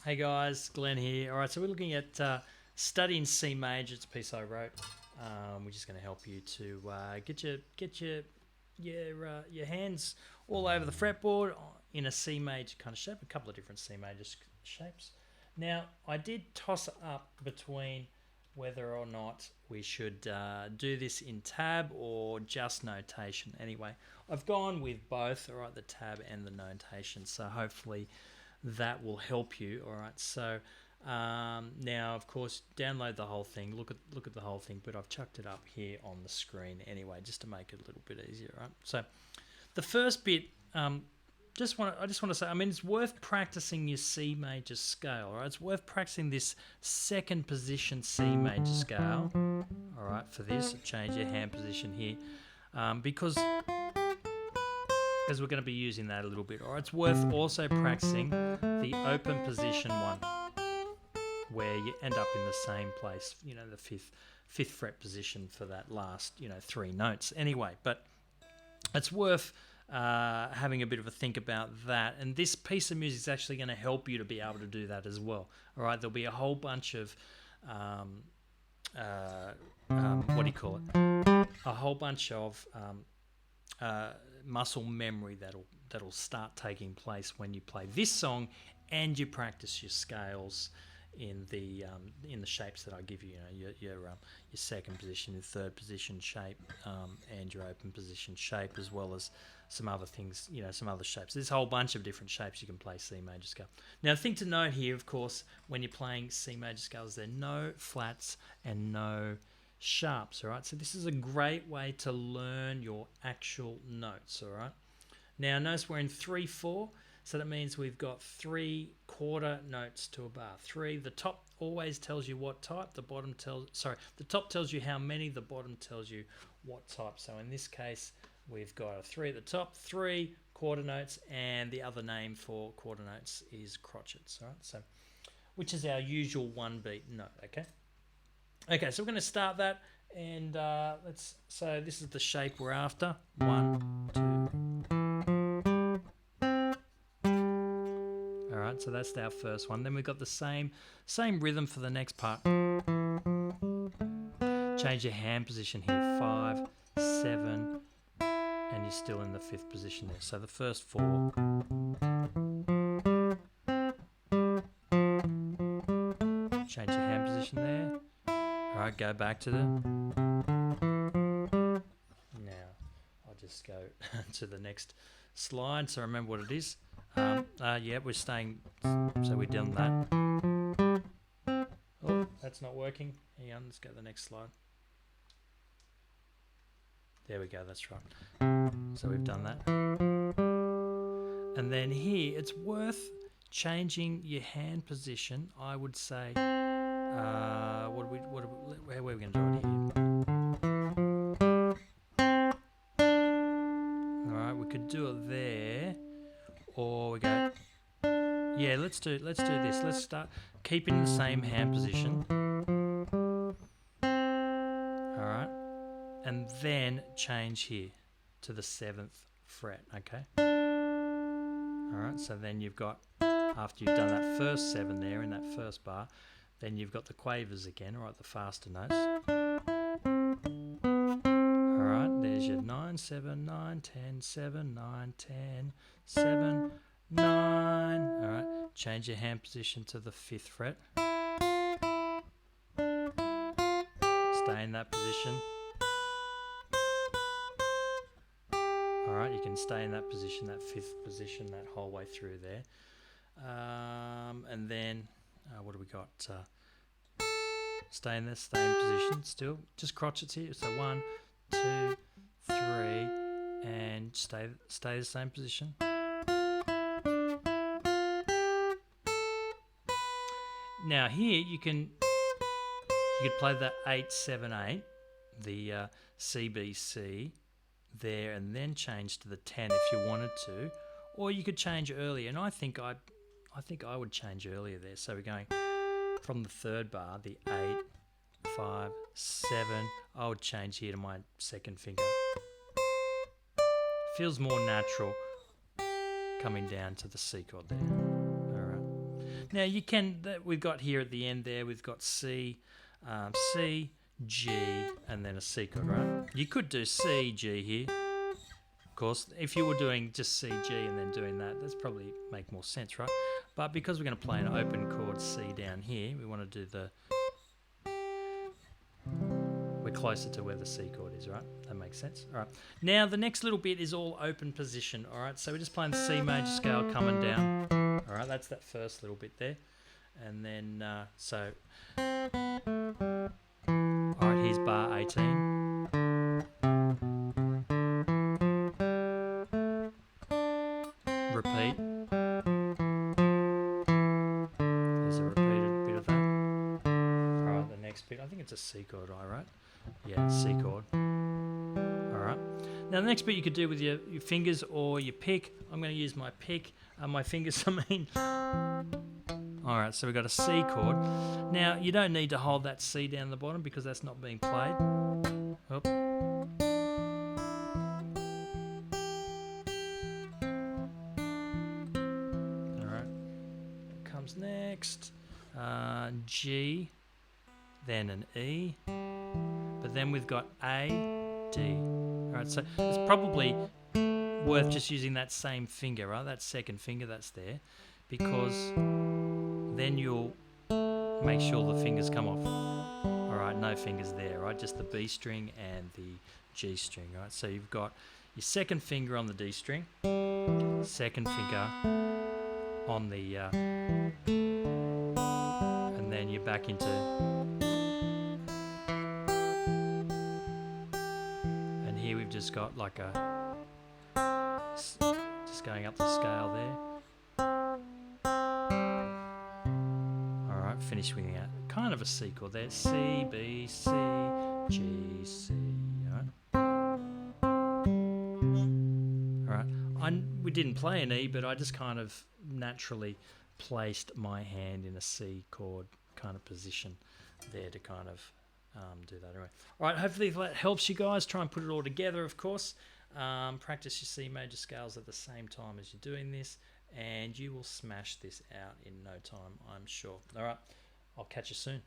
Hey guys, Glenn here. All right, so we're looking at studying C major. It's a piece I wrote, which is going to help you to get your hands all over the fretboard in a C major kind of shape. A couple of different C major shapes. Now, I did toss it up between whether or not we should do this in tab or just notation. Anyway, I've gone with both. All right, the tab and the notation. So hopefully that will help you. All right, so now of course download the whole thing, look at the whole thing, but I've chucked it up here on the screen anyway just to make it a little bit easier. Right, so the first bit, I just want to say, I mean, it's worth practicing your C major scale. All right, it's worth practicing this second position C major scale. All right, for this change your hand position here, because we're going to be using that a little bit. All right, it's worth also practicing the open position one, where you end up in the same place, the fifth fret position for that last, three notes. Anyway, but it's worth having a bit of a think about that. And this piece of music is actually going to help you to be able to do that as well. All right, there'll be a whole bunch of what do you call it? A whole bunch of muscle memory that'll start taking place when you play this song and you practice your scales in the shapes that I give you. Your second position, your third position shape, and your open position shape, as well as some other things. Some other shapes. There's a whole bunch of different shapes you can play C major scale. Now, the thing to note here, of course, when you're playing C major scales, there are no flats and no sharps. All right, so this is a great way to learn your actual notes. All right, now notice we're in 3/4, so that means we've got 3 quarter notes to a bar. The top always tells you what type, the top tells you how many, the bottom tells you what type. So in this case, we've got a 3 at the top, 3 quarter notes, and the other name for quarter notes is crotchets. All right, so which is our usual one beat note. Okay, so we're going to start that, and so this is the shape we're after. 1, 2. All right, so that's our first one. Then we've got the same rhythm for the next part. Change your hand position here. 5, 7, and you're still in the 5th position there. So the first 4. Change your hand position there. All right, go back to the... Now, I'll just go to the next slide so remember what it is. Yeah, we're staying... So we've done that. Oh, that's not working. Hang on, let's go to the next slide. There we go, that's right. So we've done that. And then here, it's worth changing your hand position, I would say... where are we going to do it here? Alright, we could do it there, or we go... Yeah, let's do this. Let's start keeping the same hand position. Alright, and then change here to the 7th fret, okay? Alright, so then you've got, after you've done that first 7 there in that first bar, then you've got the quavers again, all right, the faster notes. All right, there's your 9, 7, 9, 10, 7, 9, 10, 7, 9. All right, change your hand position to the 5th fret. Stay in that position. All right, you can stay in that position, that 5th position, that whole way through there. And then... what do we got? Stay in the same position still. Just crotchets here. So 1, 2, 3, and stay the same position. Now here you could play that 8, 7, 8, the CBC there, and then change to the 10 if you wanted to, or you could change earlier. And I think I would change earlier there. So we're going from the 3rd bar, the 8, 5, 7. I would change here to my 2nd finger. Feels more natural coming down to the C chord there. All right. Now you can, we've got here at the end there, we've got C, C, G, and then a C chord, right? You could do C, G here. Of course, if you were doing just C, G, and then doing that, that's probably make more sense, right? But because we're going to play an open chord C down here, we want to do the... We're closer to where the C chord is, right? That makes sense. All right. Now, the next little bit is all open position, all right? So we're just playing the C major scale coming down. All right, that's that first little bit there. And then, all right, here's bar 18. Repeat. There's a repeated bit of that. All right, the next bit, I think it's a C chord, right? Yeah, C chord. All right. Now, the next bit you could do with your fingers or your pick. I'm going to use my pick, my fingers, I mean. All right, so we've got a C chord. Now, you don't need to hold that C down the bottom because that's not being played. Oop. All right. What comes next? G, then an E, but then we've got A, D. All right, so it's probably worth just using that same finger, right? That second finger that's there, because then you'll make sure the fingers come off. All right, no fingers there, right? Just the B string and the G string, right? So you've got your second finger on the D string, second finger on the, and then you're back into, and here we've just got like a, just going up the scale there. Finish with a kind of a C chord there. C, B, C, G, C. All right. We didn't play an E, but I just kind of naturally placed my hand in a C chord kind of position there to kind of do that. Anyway. All right. Hopefully that helps you guys. Try and put it all together, of course. Practice your C major scales at the same time as you're doing this, and you will smash this out in no time, I'm sure. All right. I'll catch you soon.